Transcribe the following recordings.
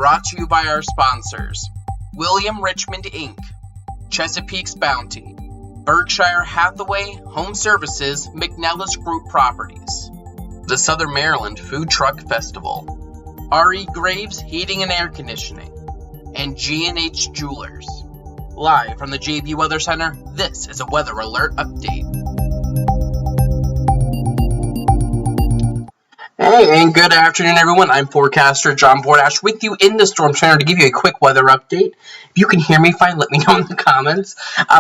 Brought to you by our sponsors, William Richmond Inc., Chesapeake's Bounty, Berkshire Hathaway Home Services, McNellis Group Properties, the Southern Maryland Food Truck Festival, R.E. Graves Heating and Air Conditioning, and G&H Jewelers. Live from the JB Weather Center, this is a weather alert update. Hey, and good afternoon, everyone. I'm Forecaster John Bordash with you in the Storm Center to give you a quick weather update. If you can hear me fine, let me know in the comments.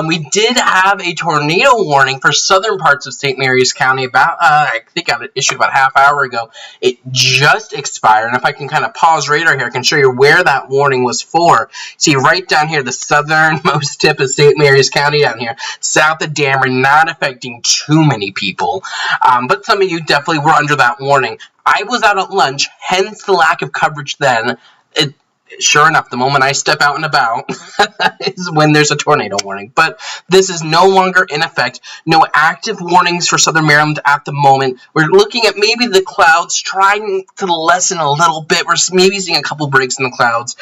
We did have a tornado warning for southern parts of St. Mary's County I think I issued about a half hour ago. It just expired, and if I can kind of pause radar here, I can show you where that warning was for. See, right down here, the southernmost tip of St. Mary's County down here, south of Dameron, not affecting too many people, but some of you definitely were under that warning. I was out at lunch, hence the lack of coverage then. Sure enough, the moment I step out and about is when there's a tornado warning. But this is no longer in effect. No active warnings for Southern Maryland at the moment. We're looking at maybe the clouds trying to lessen a little bit. We're maybe seeing a couple breaks in the clouds.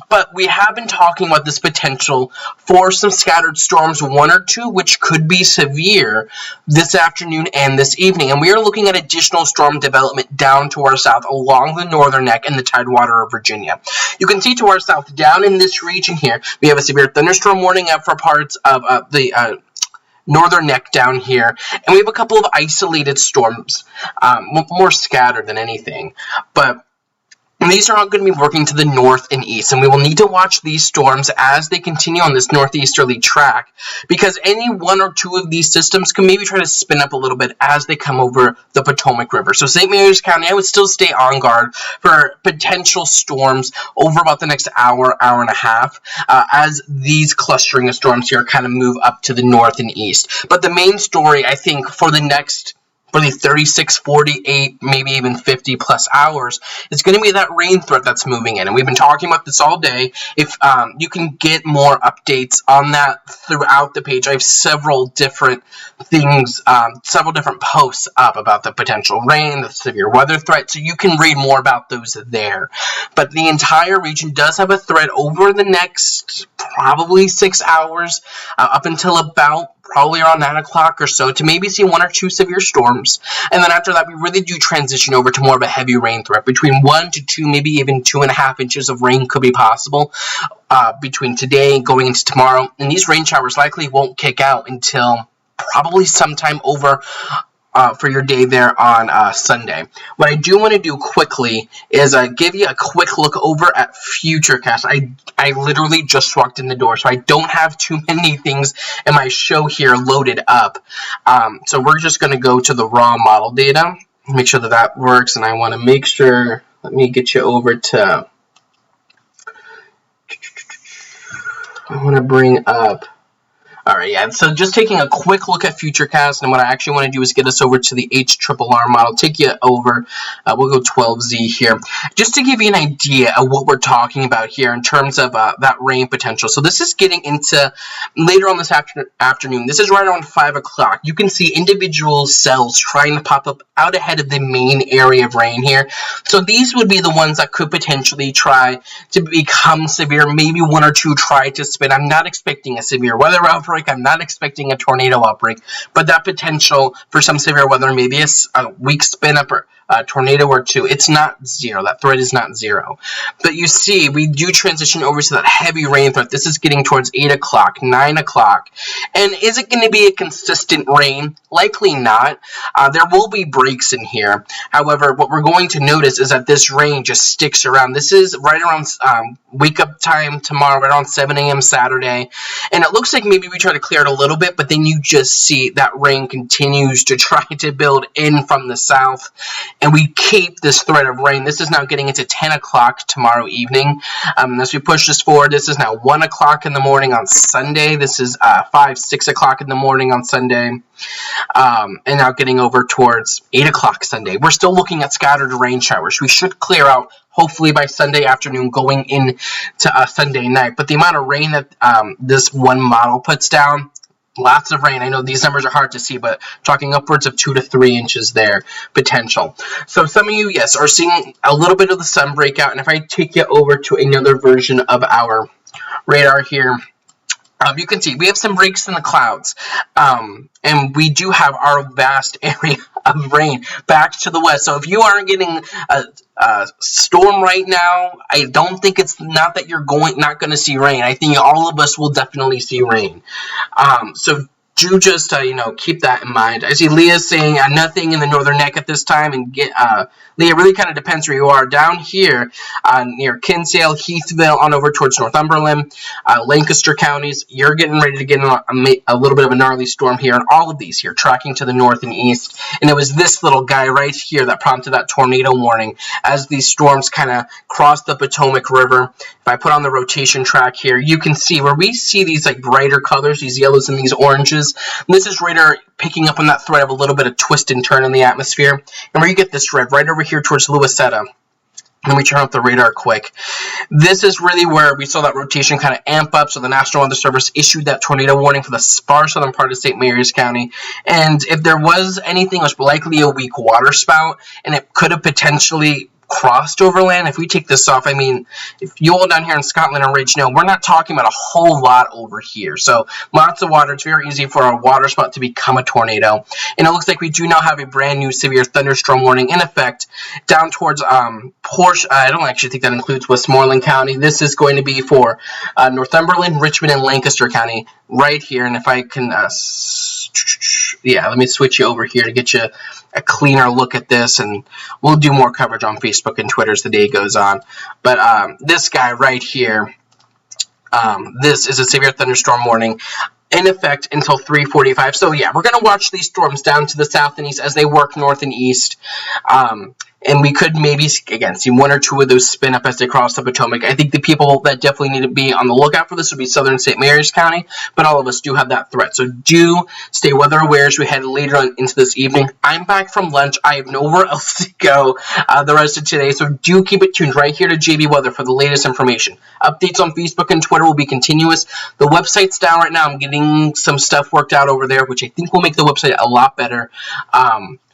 But we have been talking about this potential for some scattered storms, one or two, which could be severe this afternoon and this evening. And we are looking at additional storm development down to our south along the northern neck and the tidewater of Virginia. You can see to our south, down in this region here, we have a severe thunderstorm warning up for parts of the northern neck down here. And we have a couple of isolated storms, more scattered than anything. But these are not going to be working to the north and east, and we will need to watch these storms as they continue on this northeasterly track, because any one or two of these systems can maybe try to spin up a little bit as they come over the Potomac River. So St. Mary's County, I would still stay on guard for potential storms over about the next hour and a half, as these clustering of storms here kind of move up to the north and east. But the main story, I think, for the 36, 48, maybe even 50 plus hours, it's going to be that rain threat that's moving in. And we've been talking about this all day. If you can get more updates on that throughout the page, I have several different things, several different posts up about the potential rain, the severe weather threat, so you can read more about those there. But the entire region does have a threat over the next probably 6 hours, up until about probably around 9 o'clock or so, to maybe see one or two severe storms. And then after that, we really do transition over to more of a heavy rain threat. Between 1 to 2, maybe even 2.5 inches of rain could be possible between today and going into tomorrow. And these rain showers likely won't kick out until probably sometime over for your day there on Sunday. What I do want to do quickly is give you a quick look over at Futurecast. I literally just walked in the door, so I don't have too many things in my show here loaded up. So we're just going to go to the raw model data, make sure that that works, and I want to make sure, let me get you over to, I want to bring up, alright, yeah, so just taking a quick look at Futurecast, and what I actually want to do is get us over to the HRRR model, take you over, we'll go 12Z here, just to give you an idea of what we're talking about here in terms of that rain potential. So this is getting into later on this afternoon. This is right around 5 o'clock. You can see individual cells trying to pop up out ahead of the main area of rain here. So these would be the ones that could potentially try to become severe. Maybe one or two try to spin. I'm not expecting a severe weather outbreak. I'm not expecting a tornado outbreak, but that potential for some severe weather, maybe a weak spin up or a tornado or two, it's not zero. That threat is not zero. But you see, we do transition over to that heavy rain threat. This is getting towards 8 o'clock, 9 o'clock. And is it going to be a consistent rain? Likely not. There will be breaks in here. However, what we're going to notice is that this rain just sticks around. This is right around wake up time tomorrow, right around 7 a.m. Saturday. And it looks like maybe we try to clear it a little bit, but then you just see that rain continues to try to build in from the south. And we keep this threat of rain. This is now getting into 10 o'clock tomorrow evening. As we push this forward, this is now 1 o'clock in the morning on Sunday. This is 5, 6 o'clock in the morning on Sunday. And now getting over towards 8 o'clock Sunday. We're still looking at scattered rain showers. We should clear out hopefully by Sunday afternoon going into Sunday night. But the amount of rain that this one model puts down, lots of rain. I know these numbers are hard to see, but talking upwards of 2 to 3 inches there potential. So some of you, yes, are seeing a little bit of the sun breakout. And if I take you over to another version of our radar here, you can see we have some breaks in the clouds, and we do have our vast area of rain back to the west. So if you aren't getting a storm right now, I don't think it's not that you're not going to see rain. I think all of us will definitely see rain. So do just keep that in mind. I see Leah saying nothing in the northern neck at this time, and Leah, really kind of depends where you are. Down here near Kinsale, Heathville, on over towards Northumberland, Lancaster counties, you're getting ready to get a little bit of a gnarly storm here, and all of these here tracking to the north and east. And it was this little guy right here that prompted that tornado warning as these storms kind of crossed the Potomac River. If I put on the rotation track here, you can see where we see these like brighter colors, these yellows and these oranges. This is radar picking up on that thread of a little bit of twist and turn in the atmosphere. And where you get this red, right over here towards Louisetta. Let me turn off the radar quick. This is really where we saw that rotation kind of amp up. So the National Weather Service issued that tornado warning for the far southern part of St. Mary's County. And if there was anything, it was likely a weak water spout, and it could have potentially crossed overland. If we take this off, I mean, if you all down here in Scotland and Ridge know, we're not talking about a whole lot over here. So lots of water. It's very easy for a water spout to become a tornado. And it looks like we do now have a brand new severe thunderstorm warning in effect down towards Portia. I don't actually think that includes Westmoreland County. This is going to be for Northumberland, Richmond, and Lancaster County right here. And if I can, let me switch you over here to get you a cleaner look at this, and we'll do more coverage on Facebook and Twitter as the day goes on. But this guy right here, this is a severe thunderstorm warning in effect until 3:45. So yeah, we're going to watch these storms down to the south and east as they work north and east. And we could maybe, again, see one or two of those spin up as they cross the Potomac. I think the people that definitely need to be on the lookout for this would be southern St. Mary's County, but all of us do have that threat. So do stay weather aware as we head later on into this evening. I'm back from lunch. I have nowhere else to go the rest of today, so do keep it tuned right here to JB Weather for the latest information. Updates on Facebook and Twitter will be continuous. The website's down right now. I'm getting some stuff worked out over there, which I think will make the website a lot better.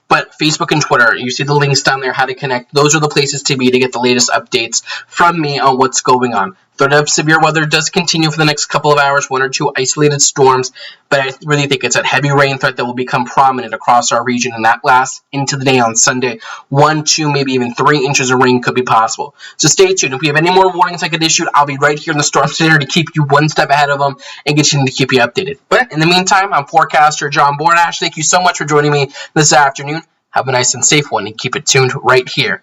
But Facebook and Twitter, you see the links down there, how to connect. Those are the places to be to get the latest updates from me on what's going on. Threat of severe weather does continue for the next couple of hours, one or two isolated storms, but I really think it's a heavy rain threat that will become prominent across our region, and that lasts into the day on Sunday. 1, 2, maybe even 3 inches of rain could be possible. So stay tuned. If we have any more warnings I could issue, I'll be right here in the Storm Center to keep you one step ahead of them and to keep you updated. But in the meantime, I'm Forecaster John Bordash. Thank you so much for joining me this afternoon. Have a nice and safe one, and keep it tuned right here